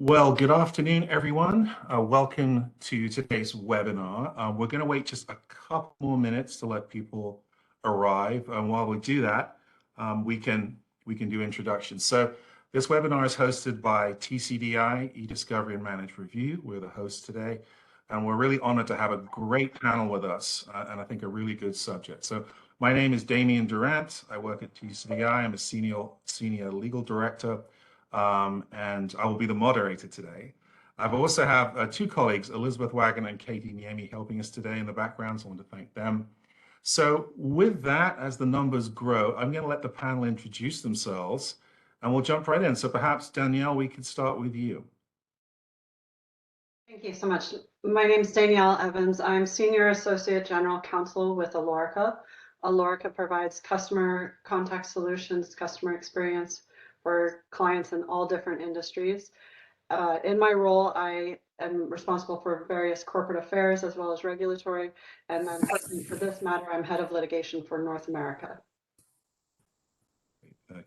Well, good afternoon, everyone. Welcome to today's webinar. We're going to wait just a couple more minutes to let people arrive. And while we do that, we can do introductions. So this webinar is hosted by TCDI, eDiscovery and Managed Review. We're the hosts today, and we're really honored to have a great panel with us, and I think a really good subject. So my name is Damian Durrant. I work at TCDI. I'm a senior legal director. And I will be the moderator today. I've also have two colleagues, Elizabeth Wagner and Katie Niemi, helping us today in the background, so I want to thank them. So with that, as the numbers grow, I'm going to let the panel introduce themselves, and we'll jump right in. So perhaps, Danielle, we could start with you. Thank you so much. My name is Danielle Evans. I'm Senior Associate General Counsel with Alorica. Alorica provides customer contact solutions, customer experience for clients in all different industries. In my role, I am responsible for various corporate affairs as well as regulatory. And then for this matter, I'm head of litigation for North America.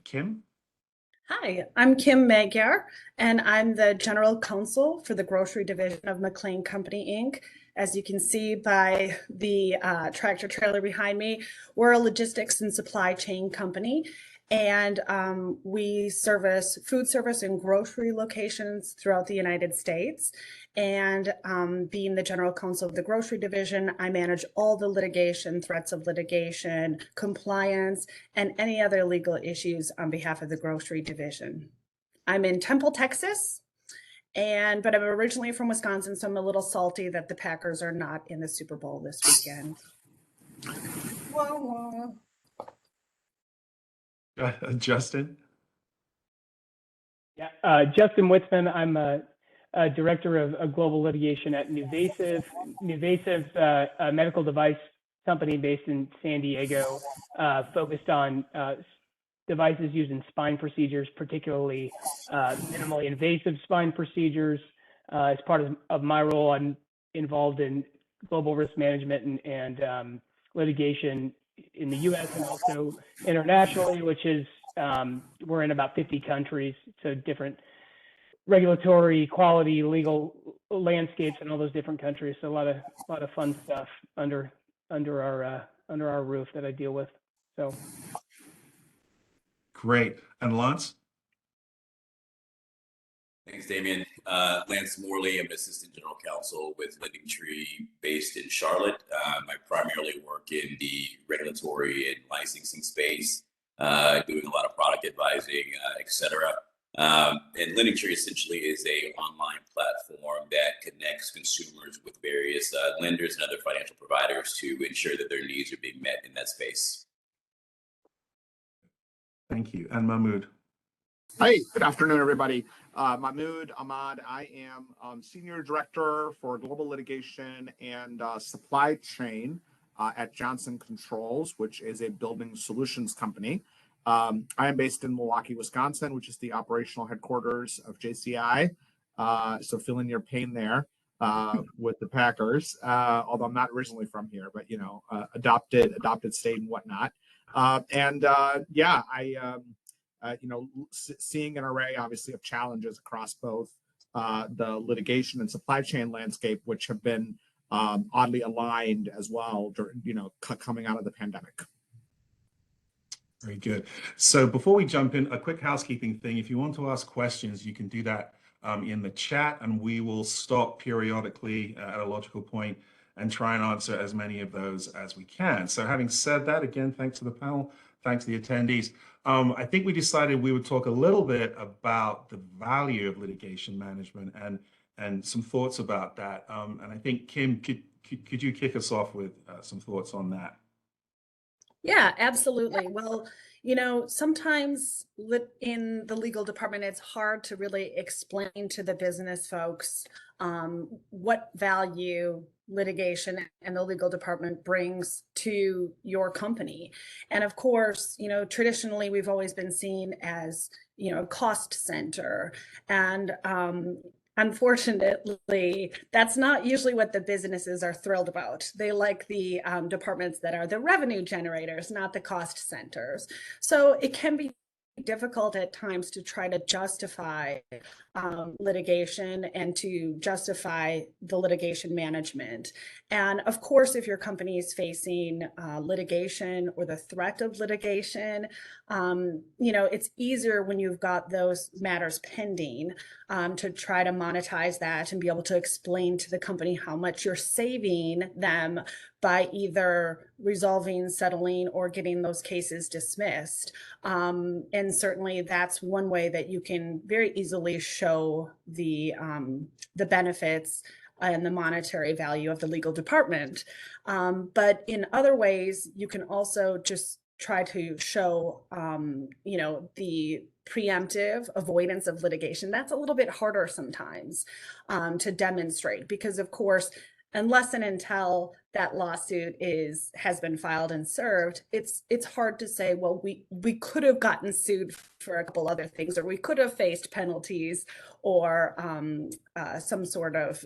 Kim? Hi, I'm Kim Magyar, and I'm the General Counsel for the Grocery Division of McLean Company, Inc. As you can see by the tractor trailer behind me, we're a logistics and supply chain company, and we service food service and grocery locations throughout the United States. And being the General Counsel of the Grocery Division, I manage all the litigation, threats of litigation, compliance, and any other legal issues on behalf of the Grocery Division. I'm in Temple, Texas, but I'm originally from Wisconsin, so I'm a little salty that the Packers are not in the Super Bowl this weekend. Wah, wah. Justin? Yeah, Justin Witzman. I'm a director of global litigation at Nuvasive. Nuvasive's a medical device company based in San Diego, focused on devices used in spine procedures, particularly minimally invasive spine procedures. As part of my role, I'm involved in global risk management and litigation in the U.S. and also internationally, which is we're in about 50 countries, so different regulatory, quality, legal landscapes in all those different countries. So a lot of fun stuff under our roof that I deal with. So Great. And Lance? Thanks, Damian. Lance Morley. I'm an assistant general counsel with LendingTree based in Charlotte. I primarily work in the regulatory and licensing space, doing a lot of product advising, et cetera. And LendingTree essentially is an online platform that connects consumers with various lenders and other financial providers to ensure that their needs are being met in that space. Thank you. And Mahmood? Hi, good afternoon, everybody. Mahmood Ahmad. I am Senior Director for Global Litigation and Supply Chain at Johnson Controls, which is a building solutions company. I am based in Milwaukee, Wisconsin, which is the operational headquarters of JCI. So feeling your pain there with the Packers, although I'm not originally from here, but adopted state and whatnot. Seeing an array, obviously, of challenges across both the litigation and supply chain landscape, which have been oddly aligned as well, coming out of the pandemic. Very good. So before we jump in, a quick housekeeping thing. If you want to ask questions, you can do that in the chat, and we will stop periodically at a logical point and try and answer as many of those as we can. So having said that, again, thanks to the panel, thanks to the attendees. I think we decided we would talk a little bit about the value of litigation management and some thoughts about that. And I think, Kim, could you kick us off with some thoughts on that? Yeah, absolutely. Well, sometimes in the legal department, it's hard to really explain to the business folks what value litigation and the legal department brings to your company. And of course, traditionally, we've always been seen as, a cost center. And unfortunately, that's not usually what the businesses are thrilled about. They like the departments that are the revenue generators, not the cost centers. So it can be difficult at times to try to justify litigation and to justify the litigation management. And of course, if your company is facing litigation or the threat of litigation, it's easier when you've got those matters pending to try to monetize that and be able to explain to the company how much you're saving them by either resolving, settling, or getting those cases dismissed. And certainly that's one way that you can very easily show the benefits and the monetary value of the legal department. But in other ways, you can also just try to show, the preemptive avoidance of litigation. That's a little bit harder sometimes to demonstrate because, of course, unless and until that lawsuit has been filed and served, it's hard to say, well, we could have gotten sued for a couple other things, or we could have faced penalties or some sort of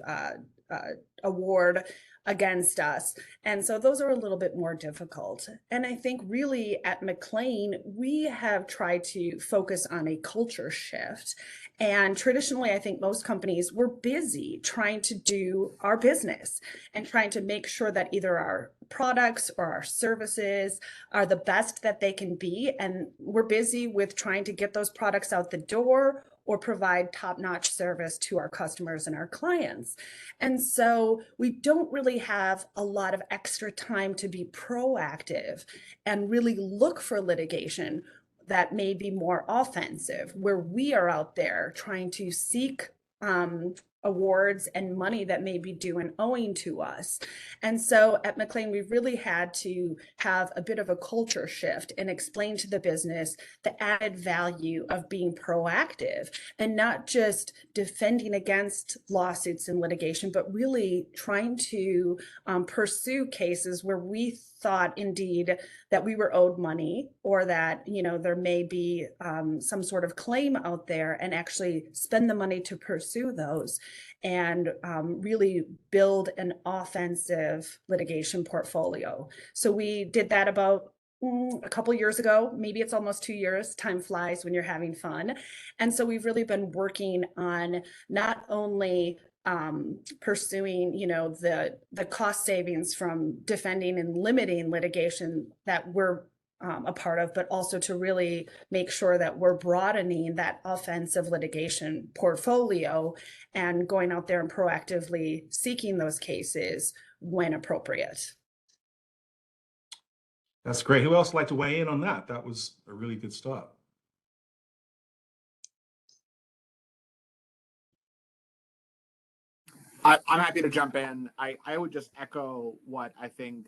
award against us. And so those are a little bit more difficult. And I think really at McLean, we have tried to focus on a culture shift. And traditionally, I think most companies were busy trying to do our business and trying to make sure that either our products or our services are the best that they can be. And we're busy with trying to get those products out the door or provide top-notch service to our customers and our clients. And so we don't really have a lot of extra time to be proactive and really look for litigation that may be more offensive, where we are out there trying to seek awards and money that may be due and owing to us. And so at McLean, we really had to have a bit of a culture shift and explain to the business the added value of being proactive and not just defending against lawsuits and litigation, but really trying to pursue cases where we thought indeed that we were owed money or that there may be some sort of claim out there, and actually spend the money to pursue those and really build an offensive litigation portfolio. So we did that about a couple years ago. Maybe it's almost 2 years. Time flies when you're having fun. And so we've really been working on not only pursuing, the cost savings from defending and limiting litigation that we're a part of, but also to really make sure that we're broadening that offensive litigation portfolio and going out there and proactively seeking those cases when appropriate. That's great. Who else would like to weigh in on that? That was a really good start. I'm happy to jump in. I would just echo what I think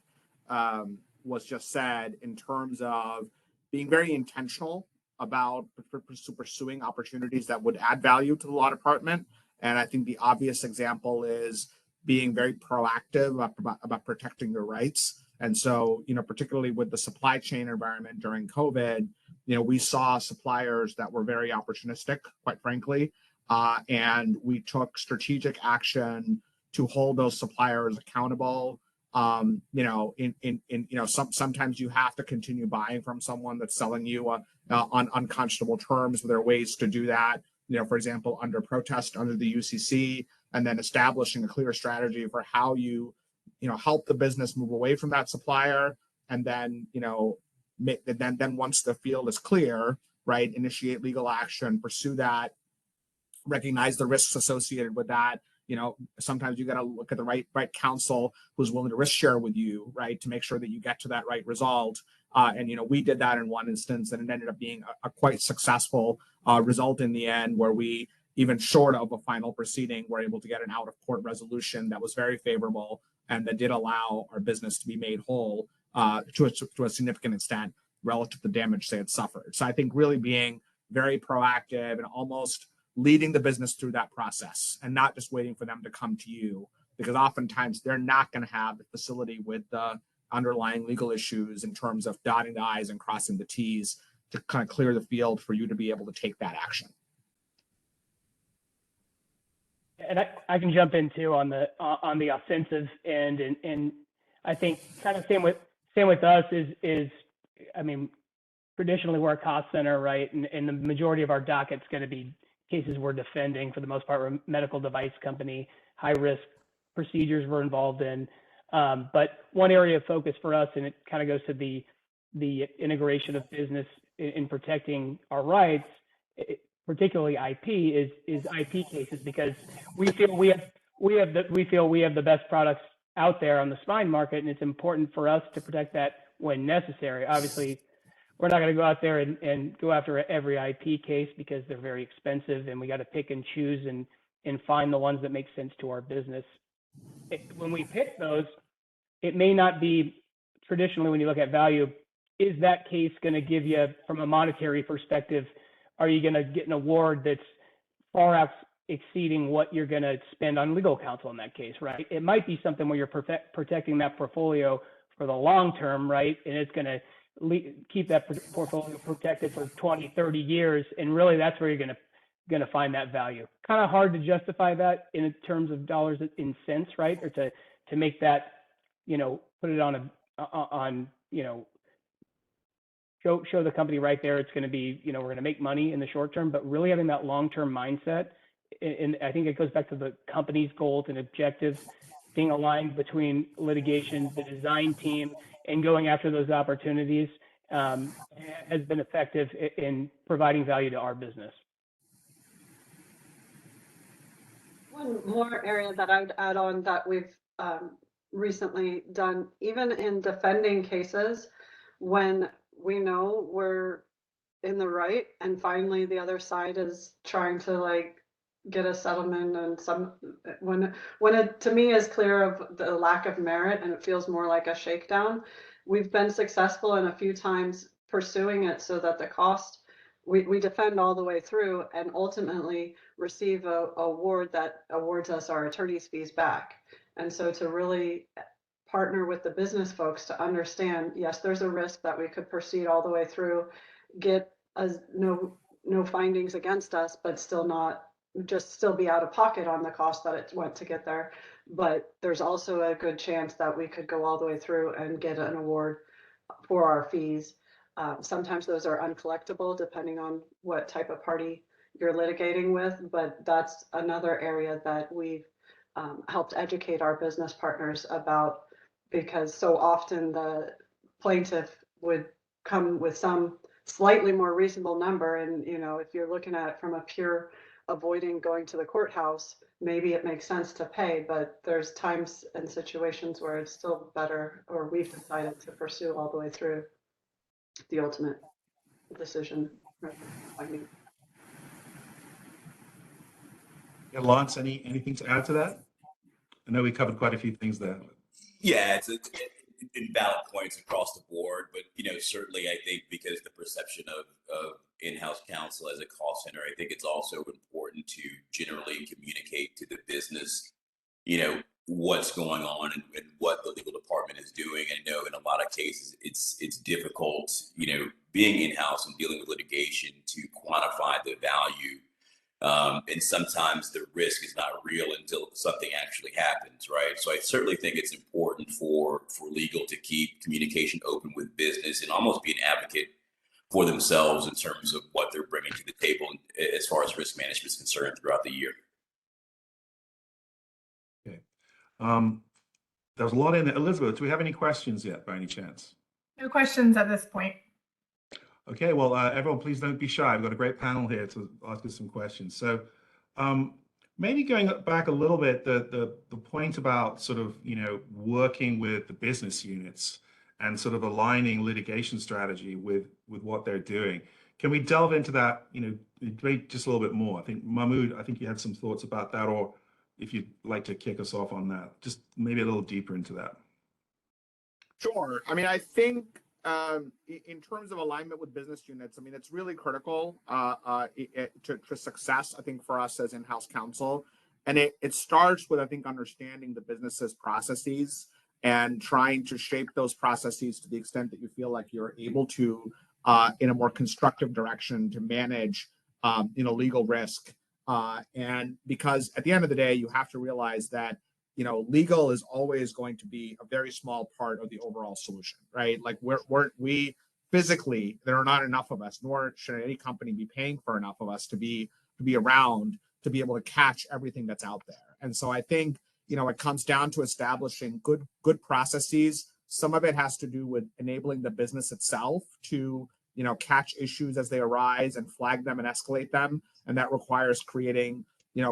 was just said in terms of being very intentional about pursuing opportunities that would add value to the law department. And I think the obvious example is being very proactive about protecting your rights. And so, particularly with the supply chain environment during COVID, we saw suppliers that were very opportunistic, quite frankly. And we took strategic action to hold those suppliers accountable. Sometimes you have to continue buying from someone that's selling you on unconscionable terms. There are ways to do that. For example, under protest under the UCC, and then establishing a clear strategy for how you help the business move away from that supplier, and then then once the field is clear, right, initiate legal action, pursue that. Recognize the risks associated with that. Sometimes you got to look at the right counsel who's willing to risk share with you, right, to make sure that you get to that right result. And we did that in one instance, and it ended up being a quite successful result in the end, where we, even short of a final proceeding, were able to get an out of court resolution that was very favorable and that did allow our business to be made whole to a significant extent relative to the damage they had suffered. So I think really being very proactive and almost leading the business through that process and not just waiting for them to come to you, because oftentimes they're not going to have the facility with the underlying legal issues in terms of dotting the I's and crossing the T's to kind of clear the field for you to be able to take that action. And I can jump in too on the offensive end, and I think kind of same with us is traditionally we're a cost center, right? And the majority of our docket's going to be cases we're defending. For the most part, we're a medical device company, high risk procedures we're involved in. But one area of focus for us, and it kind of goes to the integration of business in protecting our rights, particularly IP, is IP cases, because we feel we have the best products out there on the spine market, and it's important for us to protect that when necessary. Obviously, we're not going to go out there and go after every IP case because they're very expensive, and we got to pick and choose and find the ones that make sense to our business. When we pick those, it may not be traditionally, when you look at value, is that case going to give you, from a monetary perspective, are you going to get an award that's far out exceeding what you're going to spend on legal counsel in that case, right? It might be something where you're protecting that portfolio for the long term, right? And it's going to keep that portfolio protected for 20, 30 years. And really, that's where you're going to find that value. Kind of hard to justify that in terms of dollars in cents, right? Or to make that, put it on show the company right there. It's going to be, we're going to make money in the short term, but really having that long-term mindset. And I think it goes back to the company's goals and objectives, being aligned between litigation, the design team, and going after those opportunities has been effective in providing value to our business. One more area that I would add on that we've recently done, even in defending cases, when we know we're in the right and finally the other side is trying to get a settlement, and when it to me is clear of the lack of merit and it feels more like a shakedown, we've been successful in a few times pursuing it so that the cost we defend all the way through and ultimately receive a award that awards us our attorney's fees back. And so to really partner with the business folks to understand, yes, there's a risk that we could proceed all the way through, get no findings against us, but still be out of pocket on the cost that it went to get there. But there's also a good chance that we could go all the way through and get an award for our fees. Sometimes those are uncollectible depending on what type of party you're litigating with, but that's another area that we've helped educate our business partners about, because so often the plaintiff would come with some slightly more reasonable number, and if you're looking at it from a pure avoiding going to the courthouse, maybe it makes sense to pay, but there's times and situations where it's still better, or we've decided to pursue all the way through the ultimate decision. Yeah, Lance, anything to add to that? I know we covered quite a few things there. Yeah, it's invalid points across the board, but certainly I think because the perception of in-house counsel as a cost center, I think it's also important to generally communicate to the business, what's going on and what the legal department is doing. I know in a lot of cases it's difficult, being in-house and dealing with litigation, to quantify the value. And sometimes the risk is not real until something actually happens, right? So I certainly think it's important for legal to keep communication open with business and almost be an advocate for themselves in terms of what they're bringing to the table as far as risk management is concerned throughout the year. Okay. There was a lot in there. Elizabeth, do we have any questions yet by any chance? No questions at this point. Okay, well, everyone, please don't be shy. We've got a great panel here to ask us some questions. So maybe going back a little bit, the point about sort of, working with the business units and sort of aligning litigation strategy with what they're doing. Can we delve into that, just a little bit more? I think, Mahmoud, I think you had some thoughts about that, or if you'd like to kick us off on that, just maybe a little deeper into that. Sure. I mean, I think in terms of alignment with business units, I mean, it's really critical to success, I think, for us as in-house counsel. And it starts with, I think, understanding the business's processes and trying to shape those processes to the extent that you feel like you're able to, in a more constructive direction, to manage, legal risk. And because at the end of the day, you have to realize that legal is always going to be a very small part of the overall solution, right? Like we physically, there are not enough of us, nor should any company be paying for enough of us to be around to be able to catch everything that's out there. And so I think, it comes down to establishing good processes. Some of it has to do with enabling the business itself to, catch issues as they arise and flag them and escalate them. And that requires creating,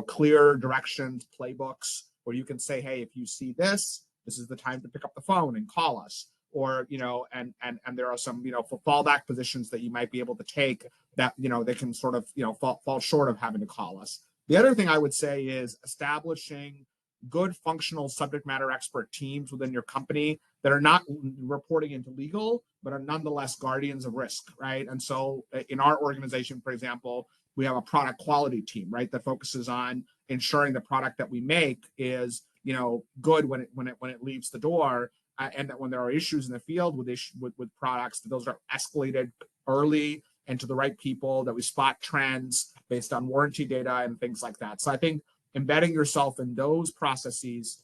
clear directions, playbooks, where you can say, hey, if you see this is the time to pick up the phone and call us. Or, and there are some, fallback positions that you might be able to take that, they can sort of, fall short of having to call us. The other thing I would say is establishing good functional subject matter expert teams within your company that are not reporting into legal, but are nonetheless guardians of risk, right? And so in our organization, for example, we have a product quality team, right, that focuses on ensuring the product that we make is, good when it leaves the door, and that when there are issues in the field with products, that those are escalated early and to the right people, that we spot trends based on warranty data and things like that. So I think embedding yourself in those processes,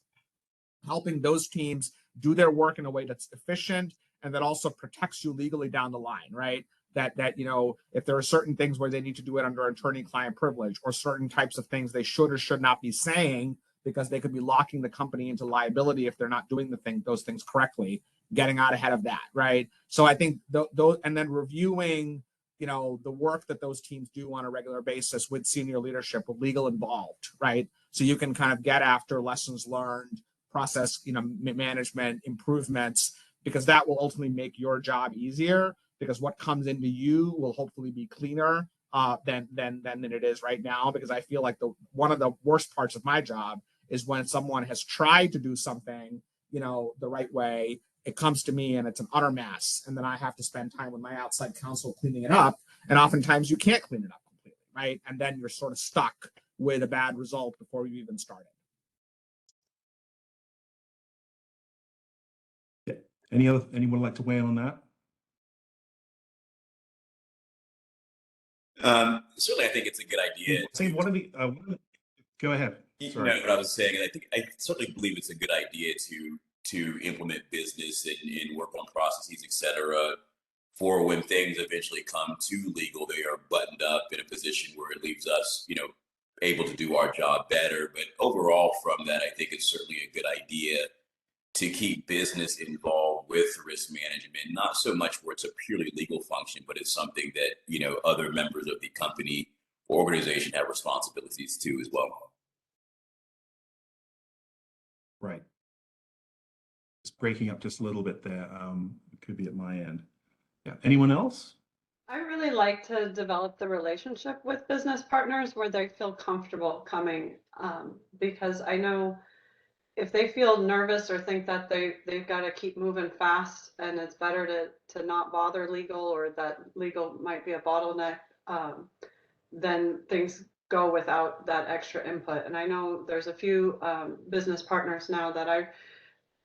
helping those teams do their work in a way that's efficient and that also protects you legally down the line, right? That if there are certain things where they need to do it under attorney-client privilege, or certain types of things they should or should not be saying because they could be locking the company into liability if they're not doing those things correctly, getting out ahead of that, right? So I think those, and then reviewing, the work that those teams do on a regular basis with senior leadership, with legal involved, right? So you can kind of get after lessons learned, process, management improvements, because that will ultimately make your job easier, because what comes into you will hopefully be cleaner than it is right now. Because I feel like one of the worst parts of my job is when someone has tried to do something, the right way, it comes to me and it's an utter mess. And then I have to spend time with my outside counsel cleaning it up. And oftentimes you can't clean it up completely, right? And then you're sort of stuck with a bad result before you even started. Yeah. Anyone like to weigh in on that? Certainly, I think it's a good idea. Go ahead. Sorry. What I was saying, and I certainly believe it's a good idea to implement business and work on processes, et cetera, for when things eventually come to legal, they are buttoned up in a position where it leaves us, able to do our job better. But overall, from that, I think it's certainly a good idea to keep business involved with risk management, not so much where it's a purely legal function, but it's something that, other members of the company or organization have responsibilities to as well. Right. It's breaking up just a little bit there. It could be at my end. Yeah. Anyone else? I really like to develop the relationship with business partners where they feel comfortable coming, because I know if they feel nervous or think that they've got to keep moving fast and it's better to not bother legal, or that legal might be a bottleneck, then things go without that extra input. And I know there's a few business partners now that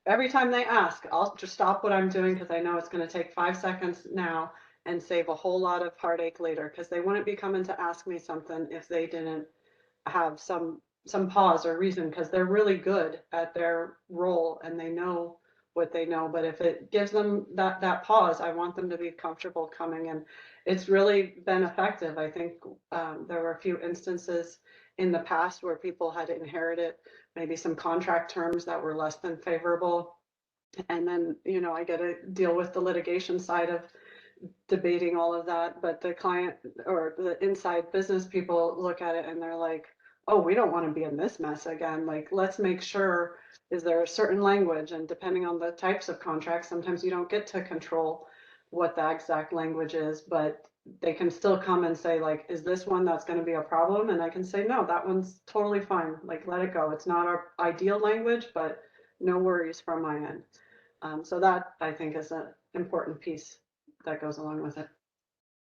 every time they ask, I'll just stop what I'm doing because I know it's going to take 5 seconds now and save a whole lot of heartache later, because they wouldn't be coming to ask me something if they didn't have some pause or reason, because they're really good at their role and they know what they know. But if it gives them that pause, I want them to be comfortable coming, and it's really been effective. I think there were a few instances in the past where people had inherited maybe some contract terms that were less than favorable, and then I get to deal with the litigation side of debating all of that. But the client or the inside business people look at it and they're like, oh, we don't want to be in this mess again. Like, let's make sure, is there a certain language? And depending on the types of contracts, sometimes you don't get to control what the exact language is, but they can still come and say, like, is this one that's going to be a problem? And I can say, no, that one's totally fine. Like, let it go. It's not our ideal language, but no worries from my end. So that, I think, is an important piece that goes along with it.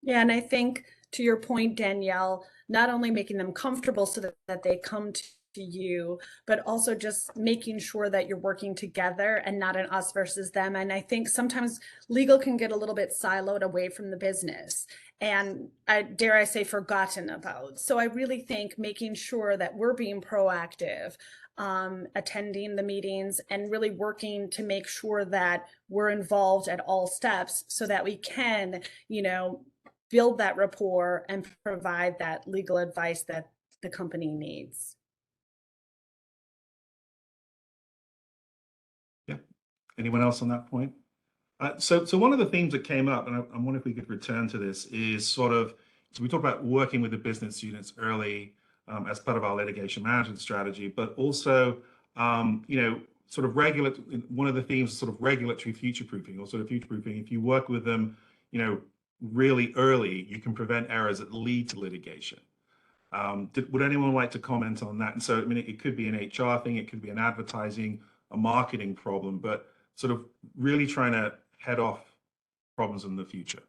Yeah, and I think to your point, Danielle, not only making them comfortable so that they come to you, but also just making sure that you're working together and not an us versus them. And I think sometimes legal can get a little bit siloed away from the business and dare I say forgotten about. So I really think making sure that we're being proactive attending the meetings and really working to make sure that we're involved at all steps so that we can, build that rapport and provide that legal advice that the company needs. Yeah. Anyone else on that point? So one of the themes that came up, and I wonder if we could return to this, is so we talked about working with the business units early as part of our litigation management strategy, but also, one of the themes is sort of regulatory future-proofing or sort of future-proofing. If you work with them, really early, you can prevent errors that lead to litigation. Would anyone like to comment on that? And so, it could be an HR thing, it could be an advertising, a marketing problem, but sort of really trying to head off problems in the future.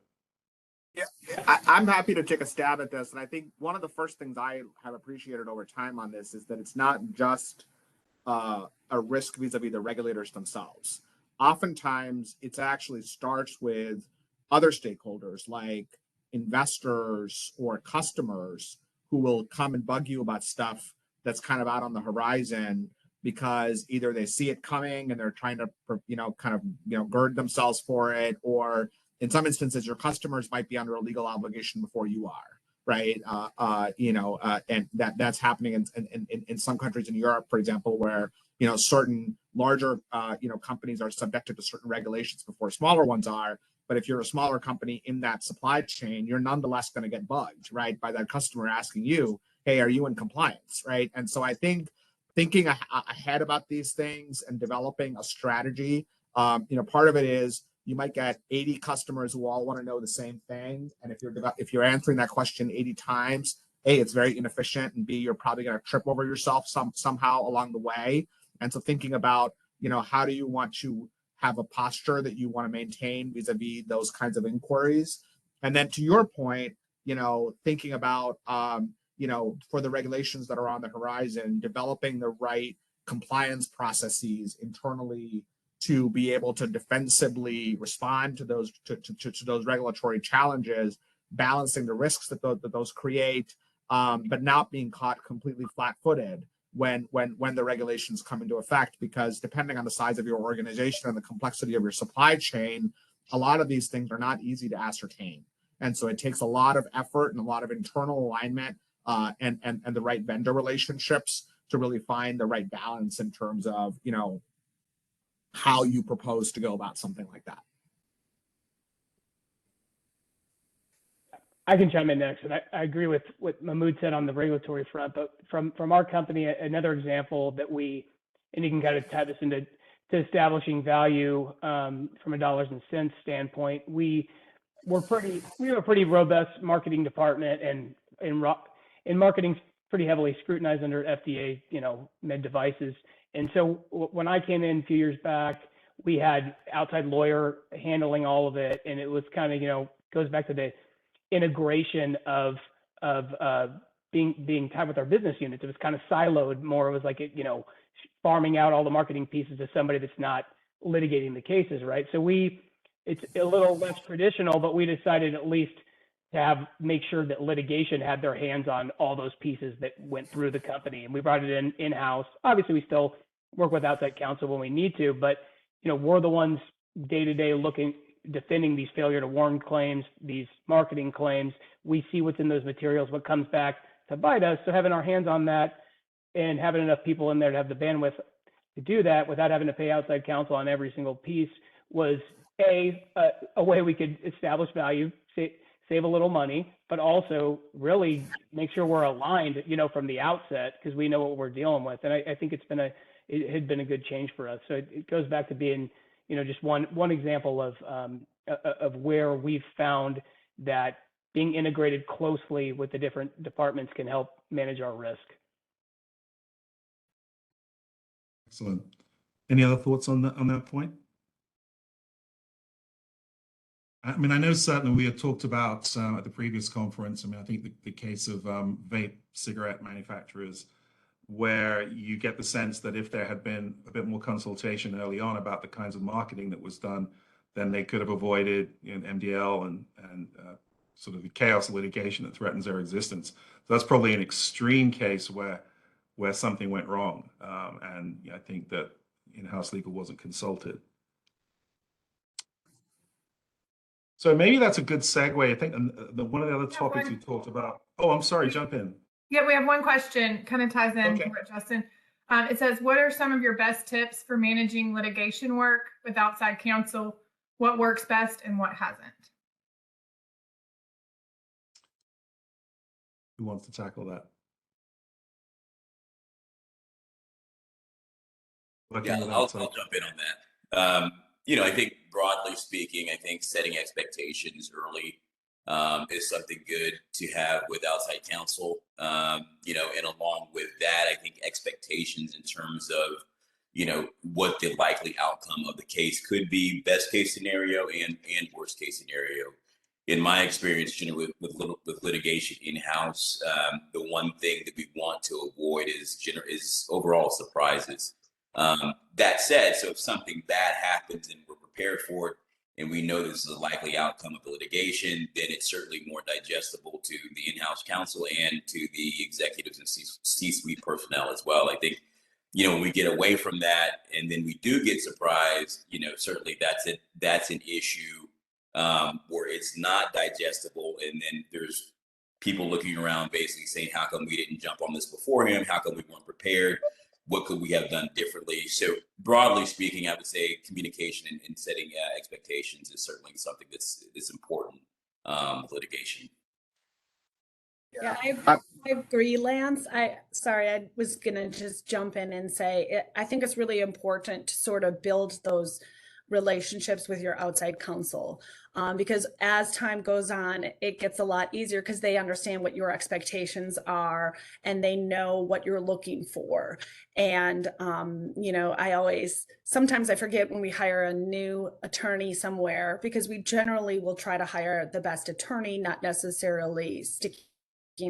Yeah, I'm happy to take a stab at this. And I think one of the first things I have appreciated over time on this is that it's not just a risk vis-a-vis the regulators themselves. Oftentimes, it actually starts with other stakeholders like investors or customers who will come and bug you about stuff that's kind of out on the horizon because either they see it coming and they're trying to, gird themselves for it, or in some instances, your customers might be under a legal obligation before you are, right? And that's happening in some countries in Europe, for example, where certain larger companies are subjected to certain regulations before smaller ones are. But if you're a smaller company in that supply chain, you're nonetheless going to get bugged, right, by that customer asking you, "Hey, are you in compliance?" Right? And so I think thinking ahead about these things and developing a strategy, part of it is you might get 80 customers who all want to know the same thing, and if you're answering that question 80 times, A, it's very inefficient, and B, you're probably going to trip over yourself somehow along the way. And so thinking about, how do you want to have a posture that you want to maintain vis-a-vis those kinds of inquiries, and then to your point, thinking about for the regulations that are on the horizon, developing the right compliance processes internally to be able to defensively respond to those those regulatory challenges, balancing the risks that those create, but not being caught completely flat-footed when the regulations come into effect. Because depending on the size of your organization and the complexity of your supply chain, a lot of these things are not easy to ascertain, and so it takes a lot of effort and a lot of internal alignment and the right vendor relationships to really find the right balance in terms of how you propose to go about something like that. I can chime in next, and I agree with what Mahmood said on the regulatory front. But from our company, another example that and you can kind of tie this into establishing value from a dollars and cents standpoint. We have a pretty robust marketing department, and marketing's pretty heavily scrutinized under FDA, med devices. And so when I came in a few years back, we had outside lawyer handling all of it, and it was kind of goes back to the integration of being tied with our business units. It was kind of siloed more. It was like farming out all the marketing pieces to somebody that's not litigating the cases, right? So it's a little less traditional, but we decided at least to make sure that litigation had their hands on all those pieces that went through the company, and we brought it in-house. Obviously, we still work with outside counsel when we need to, but we're the ones day-to-day defending these failure to warn claims, these marketing claims. We see what's in those materials, what comes back to bite us. So having our hands on that and having enough people in there to have the bandwidth to do that without having to pay outside counsel on every single piece was a way we could establish value, save a little money, but also really make sure we're aligned, from the outset, because we know what we're dealing with. And I think it had been a good change for us. So it goes back to being, just one example of where we've found that being integrated closely with the different departments can help manage our risk. Excellent. Any other thoughts on that point? I know certainly we had talked about at the previous conference. I think the case of vape cigarette manufacturers, where you get the sense that if there had been a bit more consultation early on about the kinds of marketing that was done, then they could have avoided MDL and sort of the chaos of litigation that threatens their existence. So that's probably an extreme case where where something went wrong. And I think that in-house legal wasn't consulted. So maybe that's a good segue. I think one of the other topics you talked about. Oh, I'm sorry, jump in. Yeah, we have one question, kind of ties in to what Justin. It says, what are some of your best tips for managing litigation work with outside counsel? What works best and what hasn't? Who wants to tackle that? Yeah, I'll jump in on that. I think broadly speaking, I think setting expectations early is something good to have with outside counsel. And along with that, I think expectations in terms of, what the likely outcome of the case could be, best case scenario and worst case scenario. In my experience, with litigation in-house, the one thing that we want to avoid is overall surprises. That said, so if something bad happens and we're prepared for it, and we know this is a likely outcome of the litigation, then it's certainly more digestible to the in-house counsel and to the executives and C-suite personnel as well. I think, when we get away from that and then we do get surprised, certainly that's an issue where it's not digestible. And then there's people looking around basically saying, how come we didn't jump on this beforehand? How come we weren't prepared? What could we have done differently? So broadly speaking, I would say communication and setting expectations is certainly something that's important with litigation. Yeah, I agree, Lance. I was gonna just jump in and say, I think it's really important to sort of build those relationships with your outside counsel, because as time goes on, it gets a lot easier because they understand what your expectations are and they know what you're looking for. And sometimes I forget when we hire a new attorney somewhere, because we generally will try to hire the best attorney, not necessarily sticking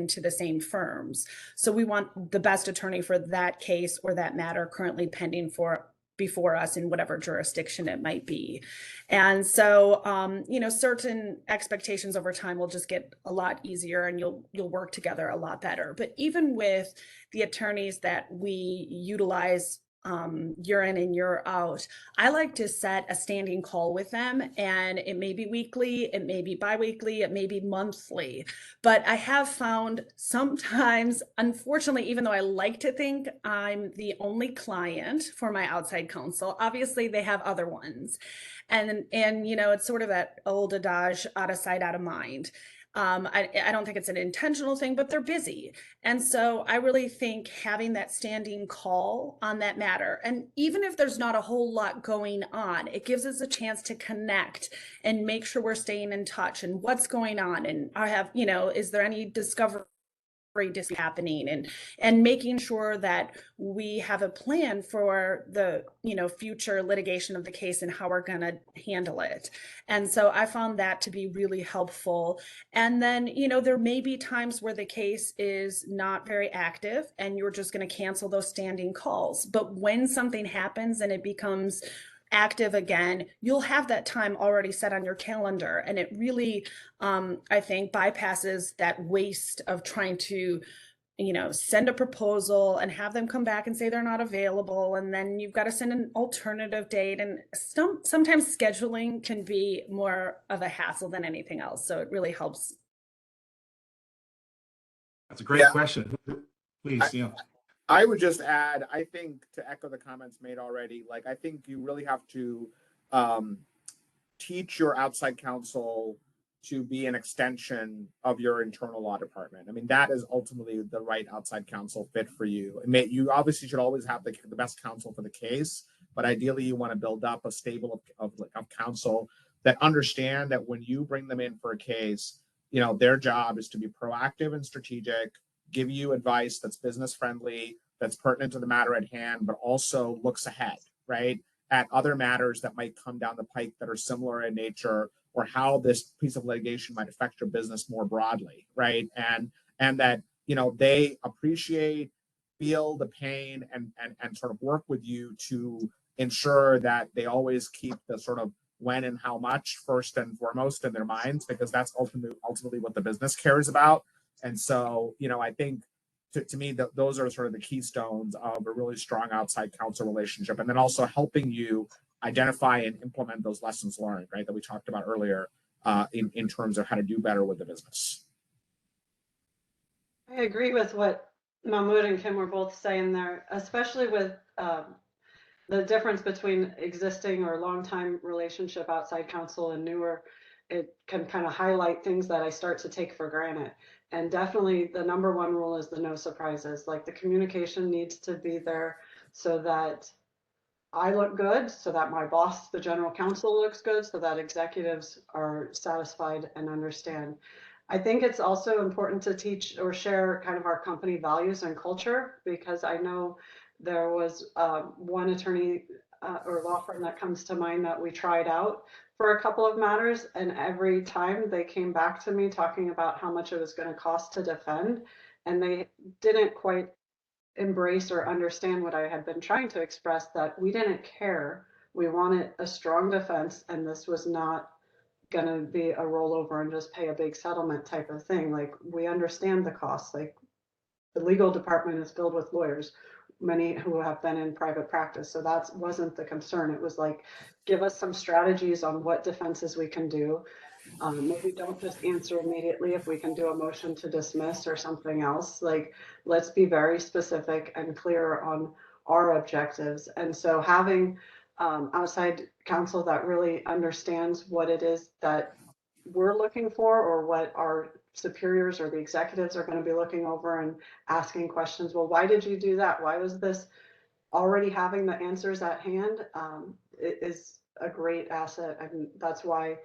to the same firms. So we want the best attorney for that case or that matter currently pending before us in whatever jurisdiction it might be. And so, certain expectations over time will just get a lot easier and you'll work together a lot better. But even with the attorneys that we utilize year in and year out, I like to set a standing call with them, and it may be weekly, it may be bi-weekly, it may be monthly. But I have found sometimes, unfortunately, even though I like to think I'm the only client for my outside counsel, obviously they have other ones. And it's sort of that old adage, out of sight, out of mind. I don't think it's an intentional thing, but they're busy. And so I really think having that standing call on that matter, and even if there's not a whole lot going on, it gives us a chance to connect and make sure we're staying in touch and what's going on. And is there any discovery happening, and making sure that we have a plan for the future litigation of the case and how we're going to handle it. And so I found that to be really helpful. And then there may be times where the case is not very active and you're just going to cancel those standing calls, but when something happens and it becomes active again, you'll have that time already set on your calendar. And it really, I think, bypasses that waste of trying to, send a proposal and have them come back and say they're not available. And then you've got to send an alternative date. And sometimes scheduling can be more of a hassle than anything else. So it really helps. That's a great question. Please, I would just add, I think, to echo the comments made already, I think you really have to teach your outside counsel to be an extension of your internal law department. I mean, that is ultimately the right outside counsel fit for you. You obviously should always have the best counsel for the case, but ideally you want to build up a stable of counsel that understand that when you bring them in for a case, their job is to be proactive and strategic, give you advice that's business friendly, that's pertinent to the matter at hand, but also looks ahead, right, at other matters that might come down the pike that are similar in nature, or how this piece of litigation might affect your business more broadly, right? And that they appreciate, feel the pain, and sort of work with you to ensure that they always keep the sort of when and how much first and foremost in their minds, because that's ultimately what the business cares about. And so, I think to me, those are sort of the keystones of a really strong outside counsel relationship, and then also helping you identify and implement those lessons learned, right, that we talked about earlier, in terms of how to do better with the business. I agree with what Mahmoud and Kim were both saying there, especially with the difference between existing or long-time relationship outside counsel and newer. It can kind of highlight things that I start to take for granted. And definitely the number one rule is the no surprises. Like the communication needs to be there so that I look good, so that my boss, the general counsel, looks good, so that executives are satisfied and understand. I think it's also important to teach or share kind of our company values and culture, because I know there was one attorney or law firm that comes to mind that we tried out for a couple of matters, and every time they came back to me talking about how much it was going to cost to defend, and they didn't quite embrace or understand what I had been trying to express, that we didn't care. We wanted a strong defense, and this was not going to be a rollover and just pay a big settlement type of thing. Like, we understand the costs. Like, the legal department is filled with lawyers, many who have been in private practice. So that wasn't the concern. It was like, give us some strategies on what defenses we can do. Maybe don't just answer immediately. If we can do a motion to dismiss or something else, like, let's be very specific and clear on our objectives. And so having outside counsel that really understands what it is that we're looking for, or what our superiors or the executives are going to be looking over and asking questions. Well, why did you do that? Why was this? Already having the answers at hand is a great asset. I mean, that's why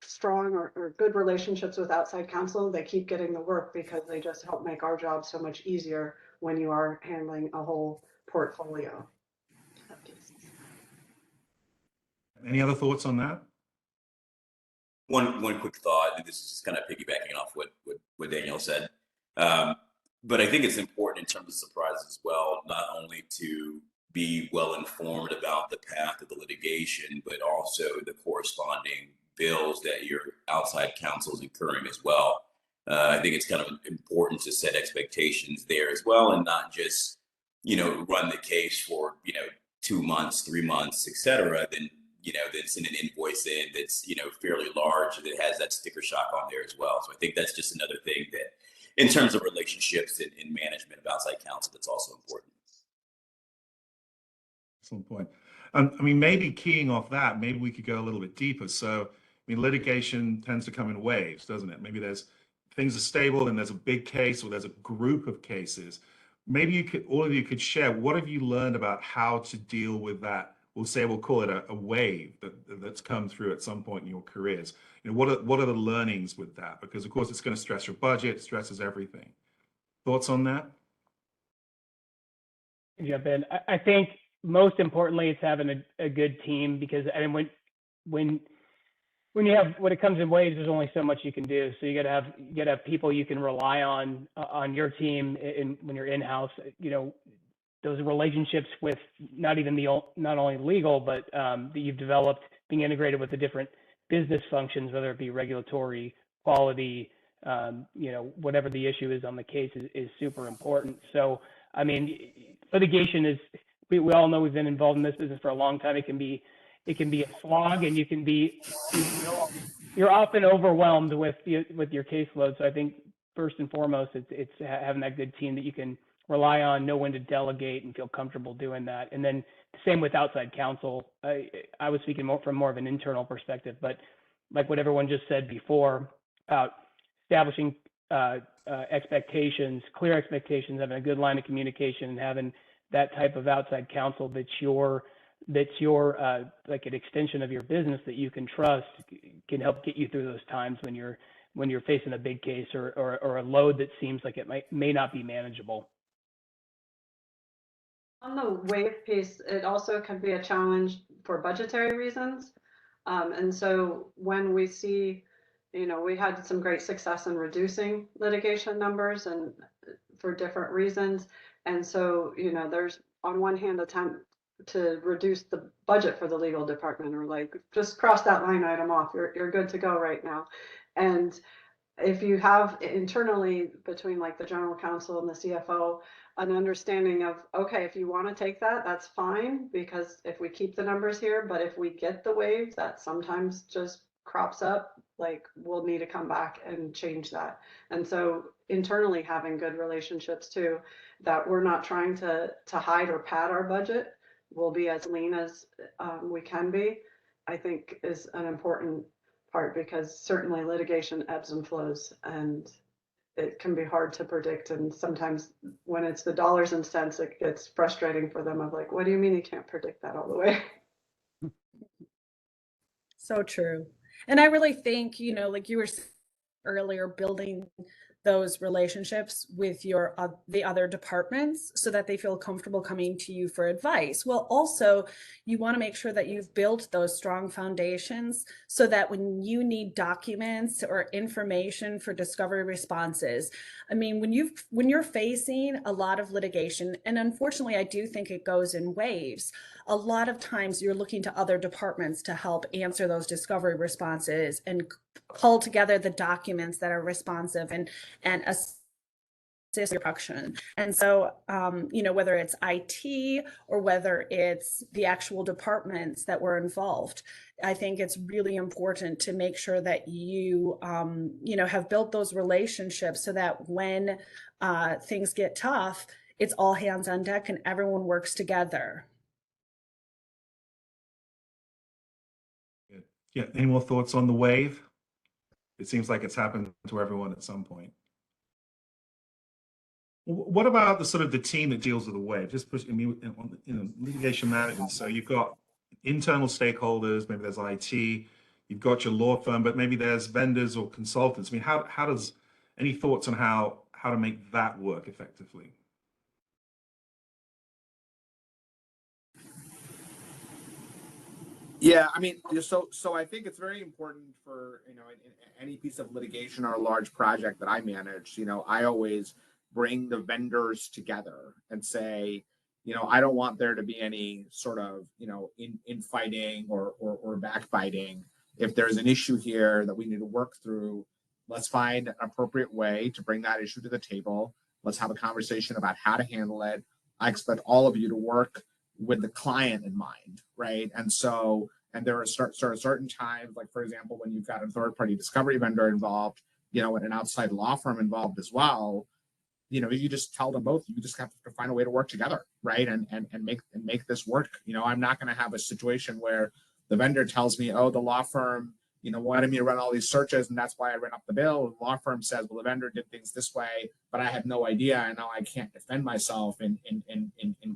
strong or good relationships with outside counsel, they keep getting the work, because they just help make our job so much easier when you are handling a whole portfolio. Any other thoughts on that? One quick thought, and this is just kind of piggybacking off what Danielle said. But I think it's important in terms of surprises as well, not only to be well informed about the path of the litigation, but also the corresponding bills that your outside counsel is incurring as well. I think it's kind of important to set expectations there as well, and not just, run the case for, 2 months, 3 months, etc. Then send an invoice in that's, fairly large, that has that sticker shock on there as well. So I think that's just another thing that, in terms of relationships and management of outside counsel, that's also important. Excellent point. I mean, maybe keying off that, maybe we could go a little bit deeper. So, I mean, litigation tends to come in waves, doesn't it? Maybe things are stable and there's a big case, or there's a group of cases. Maybe all of you could share, what have you learned about how to deal with that? We'll call it a wave that's come through at some point in your careers. What are the learnings with that? Because of course it's going to stress your budget, stresses everything. Thoughts on that? Jump in. I think most importantly, it's having a good team, because when it comes in waves, there's only so much you can do. So you gotta have people you can rely on your team, when you're in-house. Those relationships with not only legal, but that you've developed, being integrated with the different business functions, whether it be regulatory, quality, whatever the issue is on the case, is super important. So, I mean, litigation is, we all know, we've been involved in this business for a long time. It can be a slog, and you're often overwhelmed with your caseload. So I think first and foremost, it's having that good team that you can rely on, know when to delegate, and feel comfortable doing that. And then same with outside counsel. I was speaking from more of an internal perspective, but like what everyone just said before about establishing expectations, clear expectations, having a good line of communication, and having that type of outside counsel that's your like an extension of your business that you can trust, can help get you through those times when you're facing a big case or a load that seems like it may not be manageable. On the wave piece, it also can be a challenge for budgetary reasons. And so when we see, we had some great success in reducing litigation numbers, and for different reasons. And so, there's on one hand attempt to reduce the budget for the legal department, or like, just cross that line item off. You're good to go right now. And if you have internally between like the general counsel and the CFO, an understanding of, okay, if you want to take that, that's fine, because if we keep the numbers here, but if we get the wave that sometimes just crops up, like we'll need to come back and change that. And so internally having good relationships too, that we're not trying to hide or pad our budget, we'll be as lean as we can be, I think is an important part, because certainly litigation ebbs and flows and it can be hard to predict. And sometimes when it's the dollars and cents, it gets frustrating for them of like, what do you mean you can't predict that all the way? So true. And I really think, like you were saying earlier, building those relationships with the other departments so that they feel comfortable coming to you for advice. Well, also, you want to make sure that you've built those strong foundations so that when you need documents or information for discovery responses, I mean, when you're facing a lot of litigation, and unfortunately, I do think it goes in waves, a lot of times you're looking to other departments to help answer those discovery responses and pull together the documents that are responsive and assist your production. And so, whether it's IT or whether it's the actual departments that were involved, I think it's really important to make sure that you, have built those relationships so that when things get tough, it's all hands on deck and everyone works together. Yeah. Any more thoughts on the wave? It seems like it's happened to everyone at some point. What about the sort of the team that deals with the wave? Just push, litigation management. So you've got internal stakeholders, maybe there's IT, you've got your law firm, but maybe there's vendors or consultants. I mean, how does, any thoughts on how to make that work effectively? Yeah, I mean, so I think it's very important for, in any piece of litigation or a large project that I manage, I always bring the vendors together and say, I don't want there to be any sort of, infighting or backbiting. If there's an issue here that we need to work through, let's find an appropriate way to bring that issue to the table. Let's have a conversation about how to handle it. I expect all of you to work with the client in mind, right? And there are certain times, like for example, when you've got a third-party discovery vendor involved, and an outside law firm involved as well, you just tell them both, you just have to find a way to work together, right? And make this work. I'm not going to have a situation where the vendor tells me, oh, the law firm, wanted me to run all these searches, and that's why I ran up the bill. The law firm says, well, the vendor did things this way, but I had no idea, and now I can't defend myself in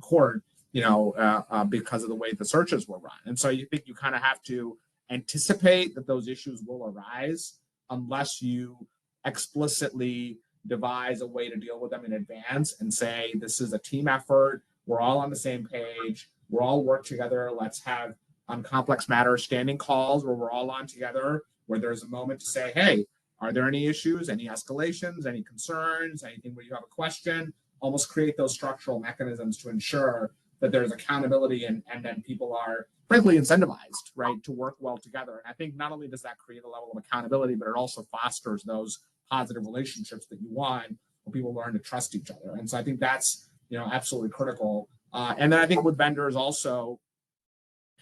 court, because of the way the searches were run. And so you think you kind of have to anticipate that those issues will arise unless you explicitly devise a way to deal with them in advance and say, this is a team effort. We're all on the same page. We're all work together. Let's have on complex matters standing calls where we're all on together, where there's a moment to say, hey, are there any issues, any escalations, any concerns, anything where you have a question? Almost create those structural mechanisms to ensure that there's accountability and then people are frankly incentivized, right, to work well together. And I think not only does that create a level of accountability, but it also fosters those positive relationships that you want, where people learn to trust each other. And so I think that's, absolutely critical. And then I think with vendors also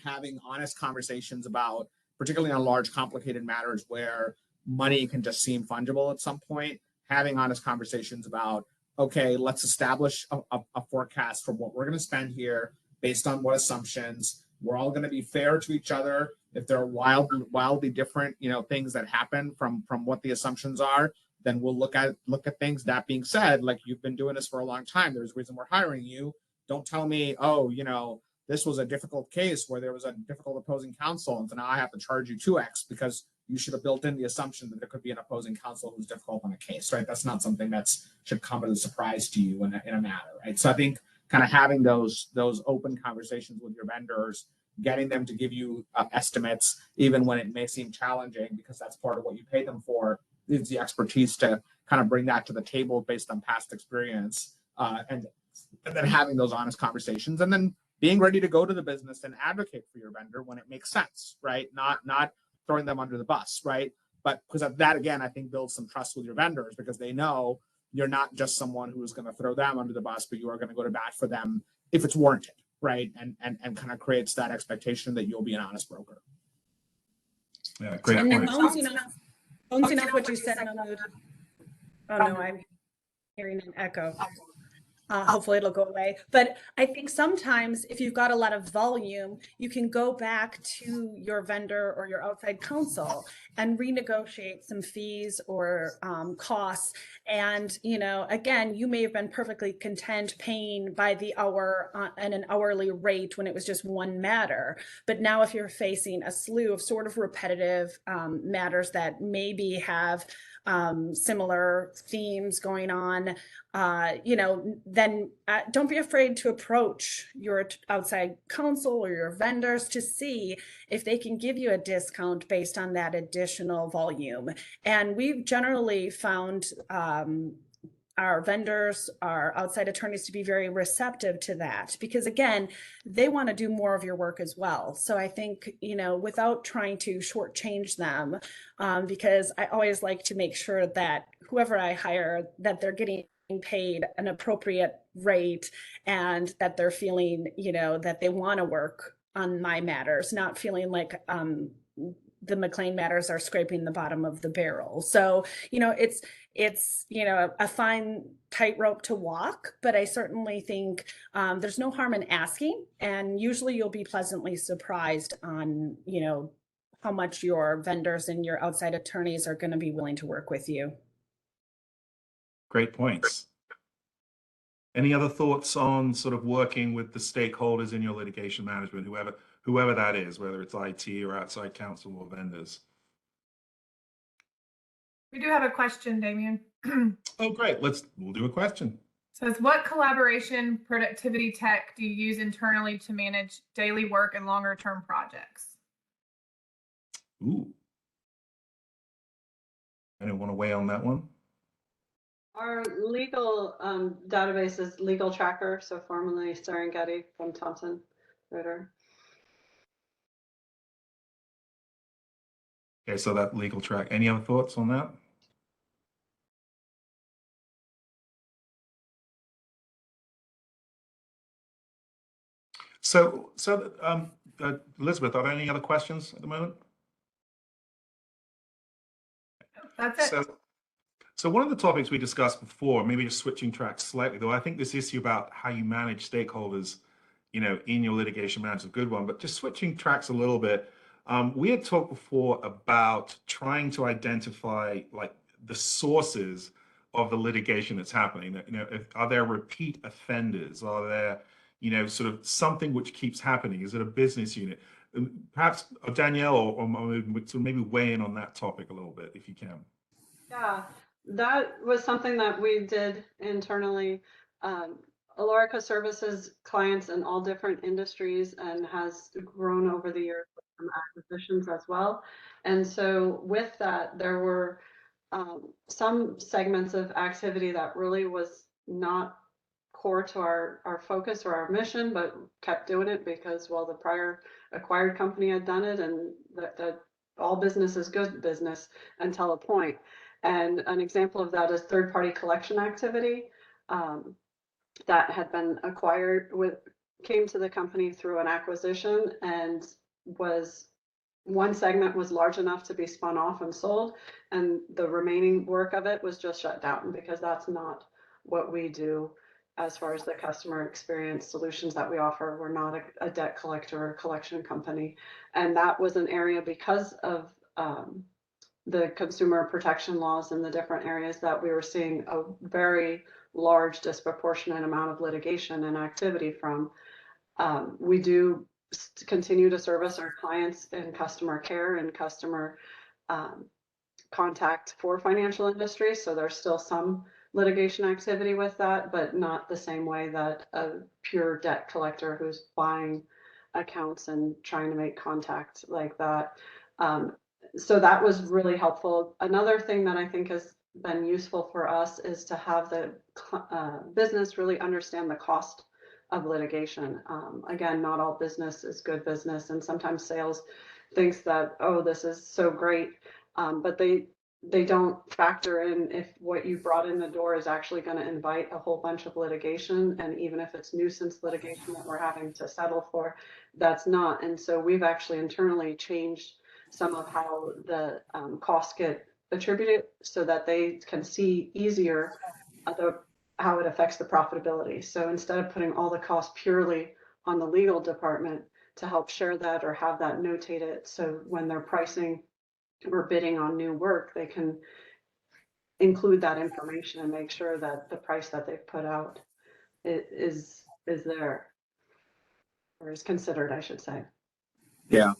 having honest conversations about, particularly on large complicated matters where money can just seem fungible at some point, having honest conversations about, okay, let's establish a forecast for what we're going to spend here based on what assumptions. We're all going to be fair to each other. If there are wildly different, things that happen from what the assumptions are, then we'll look at things. That being said, like, you've been doing this for a long time. There's a reason we're hiring you. Don't tell me, oh, this was a difficult case where there was a difficult opposing counsel, and so now I have to charge you 2x because you should have built in the assumption that there could be an opposing counsel who's difficult on a case, right? That's not something should come as a surprise to you in a matter, right? So I think kind of having those open conversations with your vendors, getting them to give you estimates, even when it may seem challenging, because that's part of what you pay them for, is the expertise to kind of bring that to the table based on past experience, and then having those honest conversations, and then being ready to go to the business and advocate for your vendor when it makes sense, right? Not throwing them under the bus, right? But because that, again, I think builds some trust with your vendors, because they know you're not just someone who's going to throw them under the bus, but you are going to go to bat for them if it's warranted, right? And kind of creates that expectation that you'll be an honest broker. Yeah, great And point. bouncing off what you said, Mahmood. Oh no, I'm hearing an echo. Hopefully it'll go away. But I think sometimes if you've got a lot of volume, you can go back to your vendor or your outside counsel and renegotiate some fees or costs. And, you know, again, you may have been perfectly content paying by the hour and an hourly rate when it was just one matter. But now if you're facing a slew of sort of repetitive matters that maybe have similar themes going on, you know, then don't be afraid to approach your outside counsel or your vendors to see if they can give you a discount based on that additional volume. And we've generally found our vendors, our outside attorneys to be very receptive to that, because again, they want to do more of your work as well. So I think, you know, without trying to shortchange them, because I always like to make sure that whoever I hire, that they're getting paid an appropriate rate and that they're feeling, you know, that they want to work on my matters, not feeling like the McLean matters are scraping the bottom of the barrel. So, you know, it's, you know, a fine tightrope to walk, but I certainly think there's no harm in asking. And usually you'll be pleasantly surprised on, you know, how much your vendors and your outside attorneys are going to be willing to work with you. Great points. Any other thoughts on sort of working with the stakeholders in your litigation management, whoever that is, whether it's IT or outside counsel or vendors? We do have a question, Damian. Oh, great. We'll do a question. It says, what collaboration productivity tech do you use internally to manage daily work and longer term projects? Ooh. Anyone want to weigh on that one? Our legal database is Legal Tracker, so formerly Serengeti from Thomson Reuters. Okay, so that legal track. Any other thoughts on that? So Elizabeth, are there any other questions at the moment? That's it. So one of the topics we discussed before, maybe just switching tracks slightly, though I think this issue about how you manage stakeholders, you know, in your litigation management is a good one, but just switching tracks a little bit. We had talked before about trying to identify like the sources of the litigation that's happening. You know, are there repeat offenders? Are there, you know, sort of something which keeps happening? Is it a business unit? Perhaps Danielle or maybe weigh in on that topic a little bit if you can. Yeah, that was something that we did internally. Alorica services clients in all different industries and has grown over the years with some acquisitions as well. And so with that, there were some segments of activity that really was not core to our focus or our mission, but kept doing it because, well, the prior acquired company had done it, and that all business is good business until a point. And an example of that is third-party collection activity that had been acquired came to the company through an acquisition, and one segment was large enough to be spun off and sold, and the remaining work of it was just shut down because that's not what we do as far as the customer experience solutions that we offer. We're not a debt collector or collection company. And that was an area because of the consumer protection laws in the different areas that we were seeing a very large disproportionate amount of litigation and activity from. We do continue to service our clients in customer care and customer contact for financial industry. So there's still some litigation activity with that, but not the same way that a pure debt collector who's buying accounts and trying to make contact like that. So that was really helpful. Another thing that I think has been useful for us is to have the business really understand the cost of litigation. Again, not all business is good business, and sometimes sales thinks that, oh, this is so great. but they don't factor in if what you brought in the door is actually going to invite a whole bunch of litigation. And even if it's nuisance litigation that we're having to settle for, that's not. And so we've actually internally changed some of how the costs get attributed so that they can see easier how it affects the profitability. So instead of putting all the costs purely on the legal department, to help share that or have that notated, so when they're pricing or bidding on new work, they can include that information and make sure that the price that they've put out is there, or is considered, I should say. Yeah.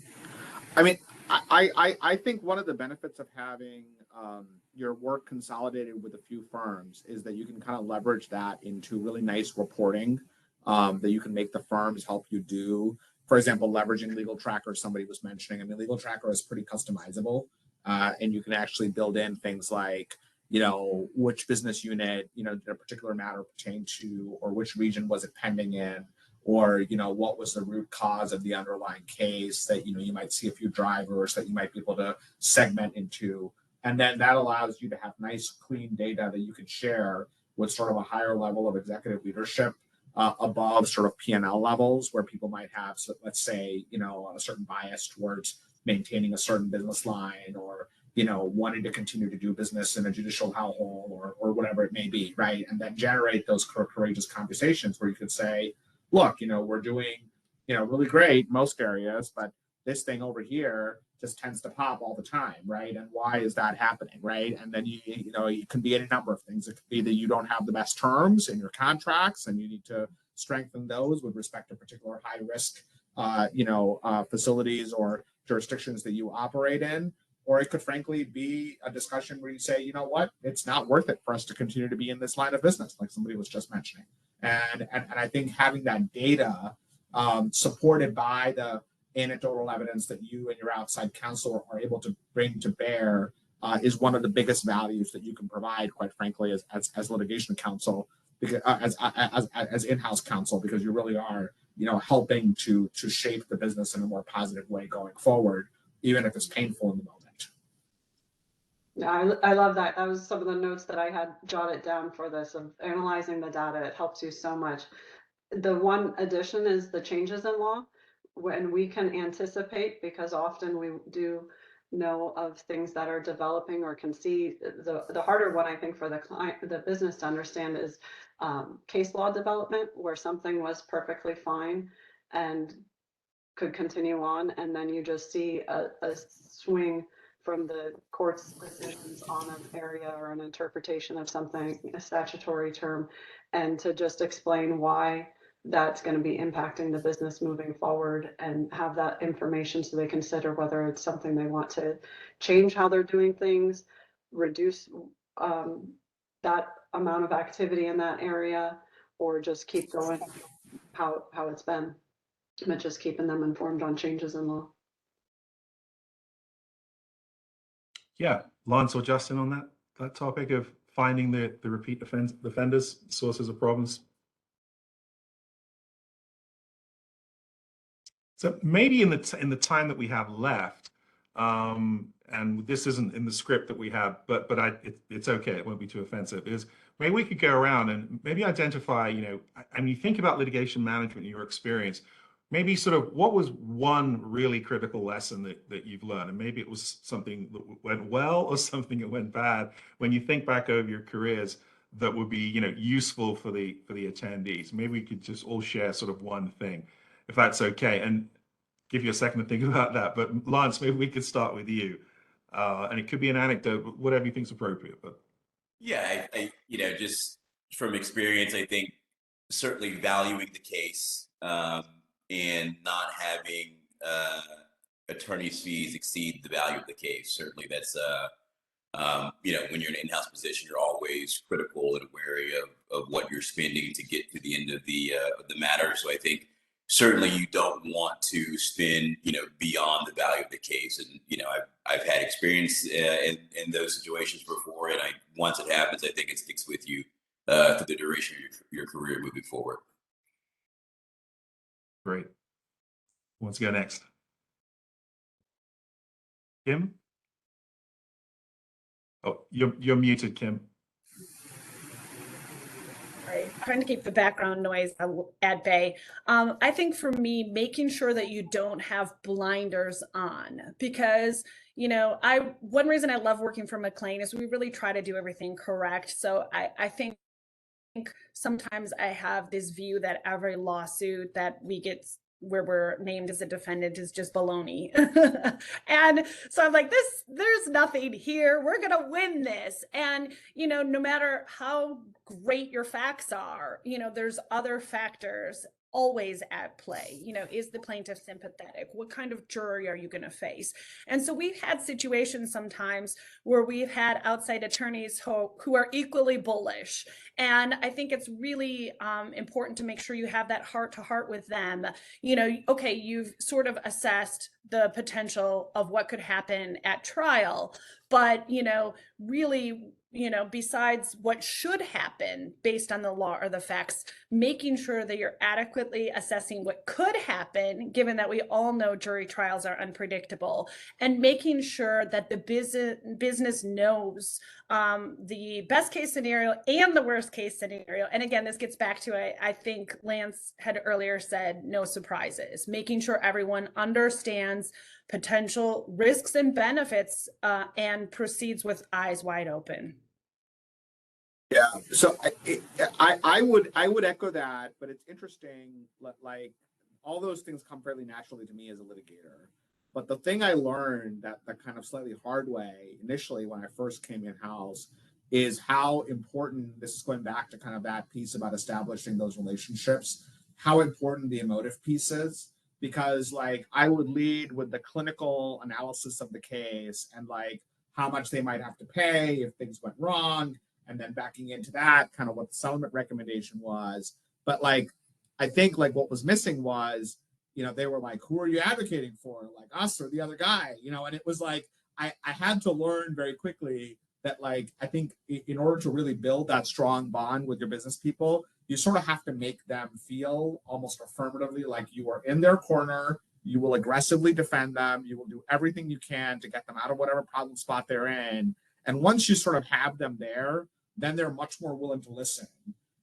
I mean, I think one of the benefits of having your work consolidated with a few firms is that you can kind of leverage that into really nice reporting that you can make the firms help you do. For example, leveraging Legal Tracker, somebody was mentioning. I mean, Legal Tracker is pretty customizable, and you can actually build in things like, which business unit, did a particular matter pertain to, or which region was it pending in, or what was the root cause of the underlying case, that you might see a few drivers that you might be able to segment into, and then that allows you to have nice clean data that you can share with sort of a higher level of executive leadership above sort of P&L levels, where people might have, so let's say, a certain bias towards maintaining a certain business line, or wanting to continue to do business in a judicial hellhole, or whatever it may be, right? And then generate those courageous conversations where you could say, look, we're doing, really great in most areas, but this thing over here just tends to pop all the time, right? And why is that happening, right? And then it can be any number of things. It could be that you don't have the best terms in your contracts, and you need to strengthen those with respect to particular high risk, facilities or jurisdictions that you operate in. Or it could frankly be a discussion where you say, you know what, it's not worth it for us to continue to be in this line of business, like somebody was just mentioning. And I think having that data supported by the anecdotal evidence that you and your outside counsel are able to bring to bear is one of the biggest values that you can provide, quite frankly, as litigation counsel, because, as in-house counsel, because you really are, helping to shape the business in a more positive way going forward, even if it's painful in the moment. Yeah, I love that. That was some of the notes that I had jotted down for this, of analyzing the data. It helps you so much. The one addition is the changes in law, when we can anticipate, because often we do know of things that are developing or can see. The harder one, I think, for the client, the business to understand is case law development, where something was perfectly fine and could continue on, and then you just see a swing from the court's decisions on an area or an interpretation of something, a statutory term, and to just explain why that's going to be impacting the business moving forward, and have that information so they consider whether it's something they want to change how they're doing things, reduce that amount of activity in that area, or just keep going how it's been, but just keeping them informed on changes in law. Yeah, Lance or Justin, on that topic of finding the repeat offenders, sources of problems. So maybe in the time that we have left, and this isn't in the script that we have, but it's okay. It won't be too offensive. Is maybe we could go around and maybe identify, I mean, you think about litigation management in your experience, maybe sort of what was one really critical lesson that you've learned, and maybe it was something that went well or something that went bad when you think back over your careers that would be, useful for the attendees. Maybe we could just all share sort of one thing, if that's okay, and give you a second to think about that. But Lance, maybe we could start with you, and it could be an anecdote, whatever you think's appropriate. But yeah, I just from experience, I think certainly valuing the case and not having attorney's fees exceed the value of the case. Certainly, that's when you're in an in-house position, you're always critical and wary of what you're spending to get to the end of the matter. So I think certainly you don't want to spend beyond the value of the case. And I've had experience in those situations before, and once it happens, I think it sticks with you through the duration of your career moving forward. great. Let's go next. Kim? Oh, you're muted, Kim. Right. Trying to keep the background noise at bay. I think for me, making sure that you don't have blinders on, because one reason I love working for McLean is we really try to do everything correct. So I think sometimes I have this view that every lawsuit that we get where we're named as a defendant is just baloney. And so I'm like, there's nothing here. We're going to win this. And, no matter how great your facts are, there's other factors always at play. Is the plaintiff sympathetic? What kind of jury are you going to face? And so we've had situations sometimes where we've had outside attorneys who are equally bullish. And I think it's really important to make sure you have that heart to heart with them. Okay, you've sort of assessed the potential of what could happen at trial, but, really, besides what should happen based on the law or the facts, making sure that you're adequately assessing what could happen, given that we all know jury trials are unpredictable, and making sure that the business knows the best case scenario and the worst case scenario. And again, this gets back to, I think Lance had earlier said, no surprises, making sure everyone understands potential risks and benefits and proceeds with eyes wide open. Yeah, so I would echo that, but it's interesting, like all those things come fairly naturally to me as a litigator. But the thing I learned that kind of slightly hard way initially when I first came in-house is how important, this is going back to kind of that piece about establishing those relationships, how important the emotive piece is. Because like I would lead with the clinical analysis of the case and like how much they might have to pay if things went wrong, and then backing into that, kind of what the settlement recommendation was. But like, I think like what was missing was, they were like, who are you advocating for? Like us or the other guy, and it was like, I had to learn very quickly that like, I think in order to really build that strong bond with your business people, you sort of have to make them feel almost affirmatively like you are in their corner, you will aggressively defend them, you will do everything you can to get them out of whatever problem spot they're in. And once you sort of have them there, then they're much more willing to listen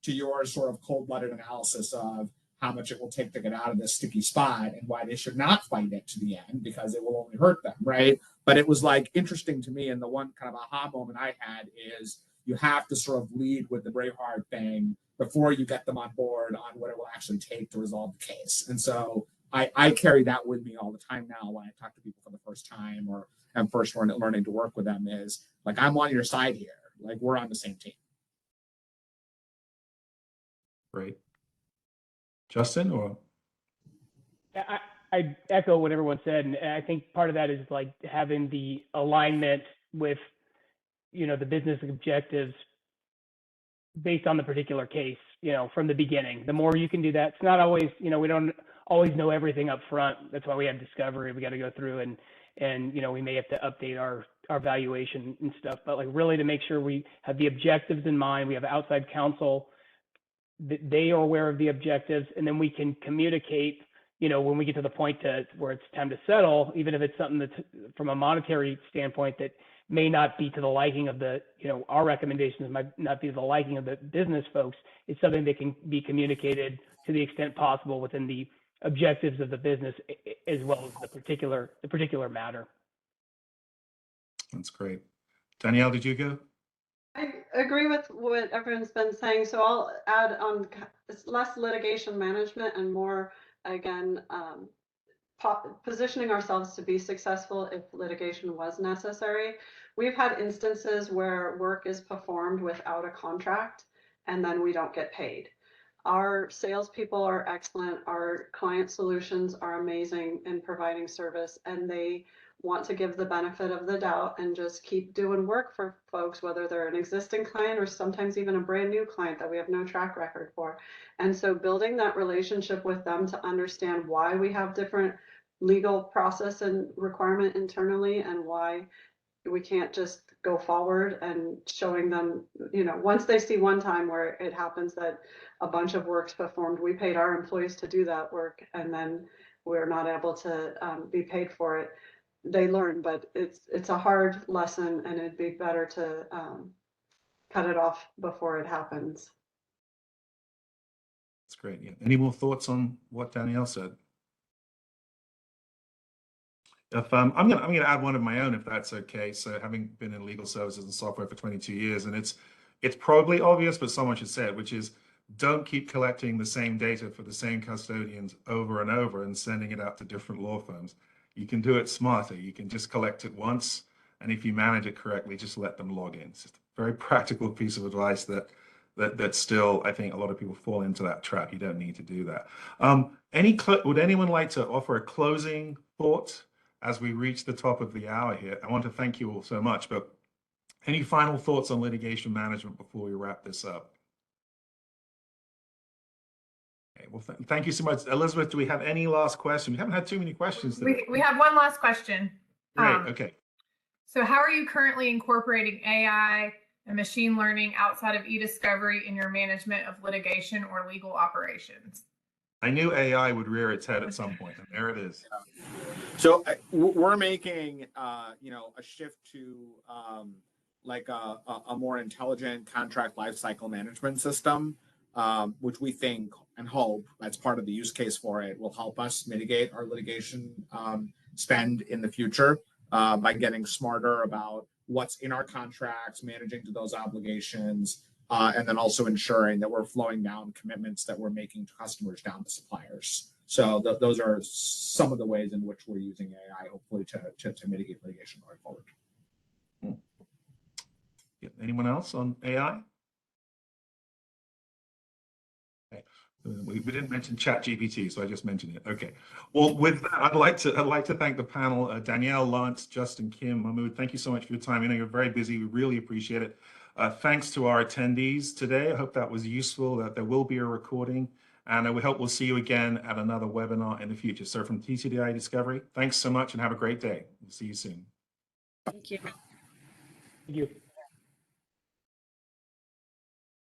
to your sort of cold-blooded analysis of how much it will take to get out of this sticky spot and why they should not fight it to the end because it will only hurt them, right? But it was like interesting to me, and the one kind of aha moment I had is you have to sort of lead with the Braveheart thing before you get them on board on what it will actually take to resolve the case. And so I carry that with me all the time now when I talk to people for the first time or am first learning to work with them is like, I'm on your side here. Like we're on the same team. Great. Justin, or? I echo what everyone said. And I think part of that is like having the alignment with, the business objectives based on the particular case, from the beginning. The more you can do that, it's not always, we don't always know everything up front. That's why we have discovery. We got to go through and we may have to update our valuation and stuff, but like really to make sure we have the objectives in mind, we have outside counsel, that they are aware of the objectives, and then we can communicate, when we get to the point where it's time to settle, even if it's something that's from a monetary standpoint that may not be to the liking of the, our recommendations might not be to the liking of the business folks. It's something that can be communicated to the extent possible within the objectives of the business as well as the particular matter. That's great. Danielle, did you go? I agree with what everyone's been saying. So I'll add on, it's less litigation management and more, again, positioning ourselves to be successful if litigation was necessary. We've had instances where work is performed without a contract and then we don't get paid. Our salespeople are excellent. Our client solutions are amazing in providing service, and they want to give the benefit of the doubt and just keep doing work for folks, whether they're an existing client or sometimes even a brand new client that we have no track record for. And so building that relationship with them to understand why we have different legal process and requirement internally and why we can't just go forward, and showing them, once they see one time where it happens that a bunch of work's performed, we paid our employees to do that work and then we're not able to be paid for it. they learn, but it's a hard lesson, and it'd be better to cut it off before it happens. That's great. Yeah. Any more thoughts on what Danielle said? If I'm gonna add one of my own, if that's okay. So having been in legal services and software for 22 years, and it's probably obvious, but someone should say it, which is don't keep collecting the same data for the same custodians over and over and sending it out to different law firms. You can do it smarter. You can just collect it once, and if you manage it correctly, just let them log in. It's just a very practical piece of advice that still, I think a lot of people fall into that trap. You don't need to do that. Would anyone like to offer a closing thought as we reach the top of the hour here? I want to thank you all so much, but any final thoughts on litigation management before we wrap this up? Okay, well, thank you so much. Elizabeth, do we have any last questions? We haven't had too many questions today. We have one last question. Great, okay. So how are you currently incorporating AI and machine learning outside of e-discovery in your management of litigation or legal operations? I knew AI would rear its head at some point, and there it is. So we're making, a shift to like a more intelligent contract lifecycle management system, which we think and hope, that's part of the use case for it, will help us mitigate our litigation spend in the future by getting smarter about what's in our contracts, managing to those obligations, and then also ensuring that we're flowing down commitments that we're making to customers down to suppliers. So those are some of the ways in which we're using AI, hopefully, to mitigate litigation going forward. Yeah. Anyone else on AI? Okay. We didn't mention ChatGPT, so I just mentioned it. Okay. Well, with that, I'd like to thank the panel, Danielle, Lance, Justin, Kim, Mahmood. Thank you so much for your time. I know you're very busy. We really appreciate it. Thanks to our attendees today. I hope that was useful. That there will be a recording, and we hope we'll see you again at another webinar in the future. So from TCDI Discovery, thanks so much, and have a great day. We'll see you soon. Thank you. Thank you.